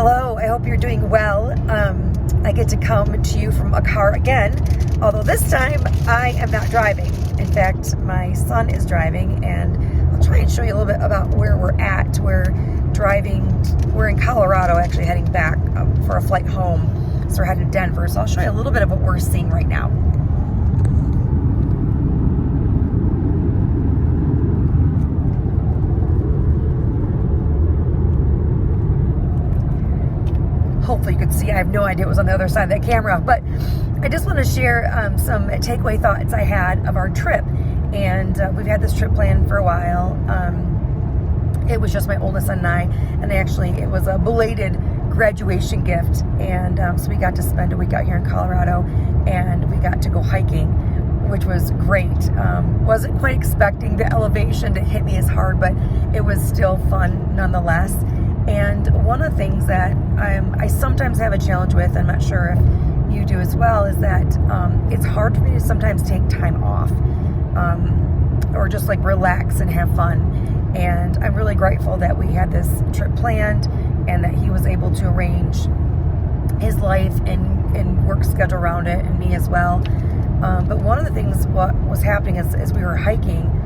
Hello, I hope you're doing well. I get to come to you from a car again, although this time I am not driving. In fact, my son is driving, and I'll try and show you a little bit about where we're at. We're in Colorado, actually heading back for a flight home. So we're heading to Denver, so I'll show you a little bit of what we're seeing right now. Hopefully you could see. I have no idea what was on the other side of that camera, but I just want to share some takeaway thoughts I had of our trip. And we've had this trip planned for a while. It was just my oldest son and I, and actually it was a belated graduation gift. And so we got to spend a week out here in Colorado, and we got to go hiking, which was great. Wasn't quite expecting the elevation to hit me as hard, but it was still fun nonetheless. And one of the things that I sometimes have a challenge with, I'm not sure if you do as well, is that it's hard for me to sometimes take time off or just like relax and have fun. And I'm really grateful that we had this trip planned and that he was able to arrange his life and work schedule around it, and me as well. But one of the things what was happening as we were hiking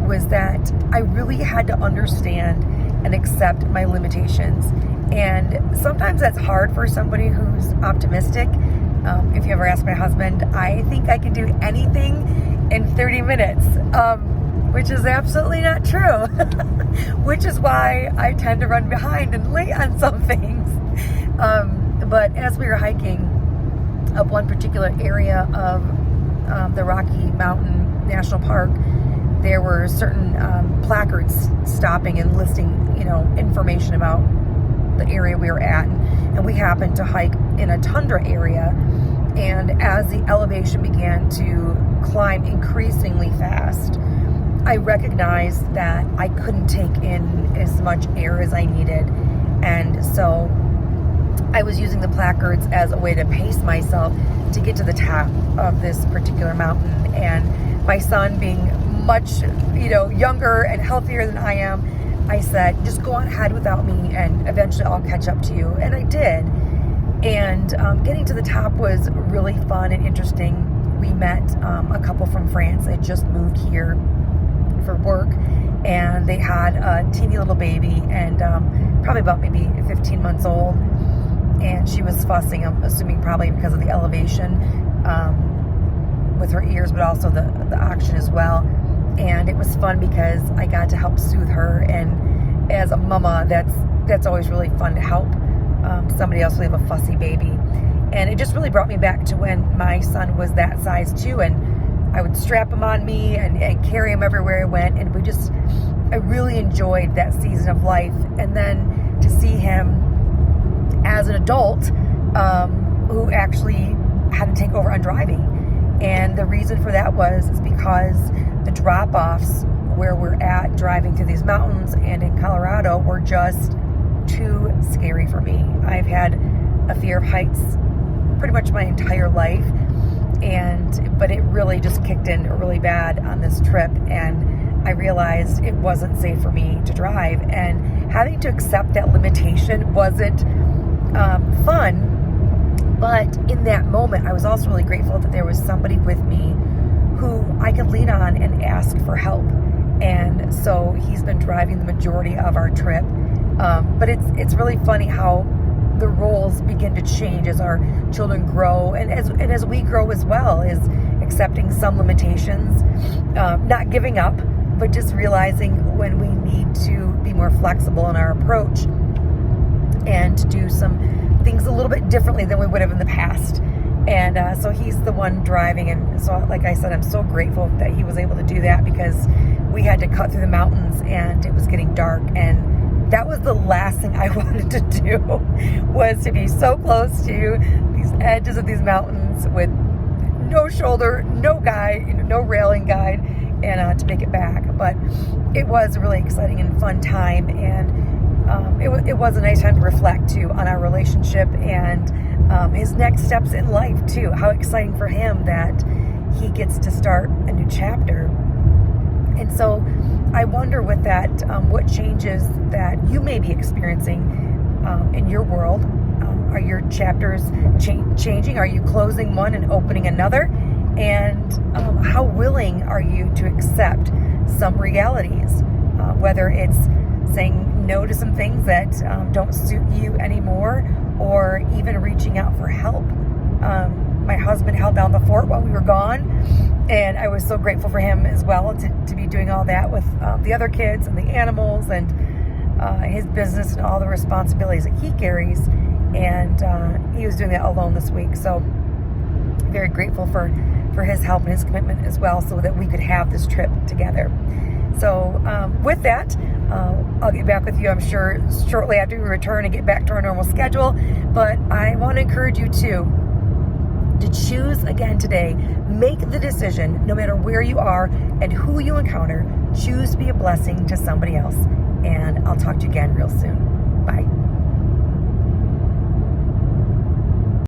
was that I really had to understand and accept my limitations. And sometimes that's hard for somebody who's optimistic. If you ever ask my husband, I think I can do anything in 30 minutes, which is absolutely not true, which is why I tend to run behind and late on some things. But as we were hiking up one particular area of the Rocky Mountain National Park, there were certain placards stopping and listing, information about the area we were at. And we happened to hike in a tundra area. And as the elevation began to climb increasingly fast, I recognized that I couldn't take in as much air as I needed. And so I was using the placards as a way to pace myself to get to the top of this particular mountain. And my son, being much, younger and healthier than I am, I said, just go on ahead without me, and eventually I'll catch up to you. And I did. And getting to the top was really fun and interesting. We met a couple from France. They had just moved here for work, and they had a teeny little baby, and probably about maybe 15 months old. And she was fussing, I'm assuming probably because of the elevation with her ears, but also the oxygen as well. And it was fun because I got to help soothe her, and as a mama, that's always really fun to help somebody else have a fussy baby. And it just really brought me back to when my son was that size too, and I would strap him on me and carry him everywhere I went, and I really enjoyed that season of life. And then to see him as an adult who actually had to take over on driving. And the reason for that is because the drop-offs where we're at driving through these mountains and in Colorado were just too scary for me. I've had a fear of heights pretty much my entire life, but it really just kicked in really bad on this trip, and I realized it wasn't safe for me to drive. And having to accept that limitation wasn't fun. But in that moment, I was also really grateful that there was somebody with me who I could lean on and ask for help. And so he's been driving the majority of our trip. But it's really funny how the roles begin to change as our children grow, and as we grow as well, is accepting some limitations, not giving up, but just realizing when we need to be more flexible in our approach and to do some things a little bit differently than we would have in the past. And so he's the one driving, and so like I said, I'm so grateful that he was able to do that, because we had to cut through the mountains and it was getting dark, and that was the last thing I wanted to do, was to be so close to these edges of these mountains with no shoulder, no guide, no railing guide, and to make it back. But it was a really exciting and fun time, and it was a nice time to reflect too on our relationship and his next steps in life too. How exciting for him that he gets to start a new chapter. And so I wonder with that, what changes that you may be experiencing in your world? Are your chapters changing? Are you closing one and opening another? And how willing are you to accept some realities? Whether it's saying no to some things that don't suit you anymore, or even reaching out for help. My husband held down the fort while we were gone, and I was so grateful for him as well to be doing all that with the other kids and the animals and his business and all the responsibilities that he carries. And he was doing that alone this week. So very grateful for his help and his commitment as well, so that we could have this trip together. So with that, I'll get back with you, I'm sure, shortly after we return and get back to our normal schedule. But I want to encourage you to choose again today. Make the decision, no matter where you are and who you encounter, choose to be a blessing to somebody else. And I'll talk to you again real soon. Bye.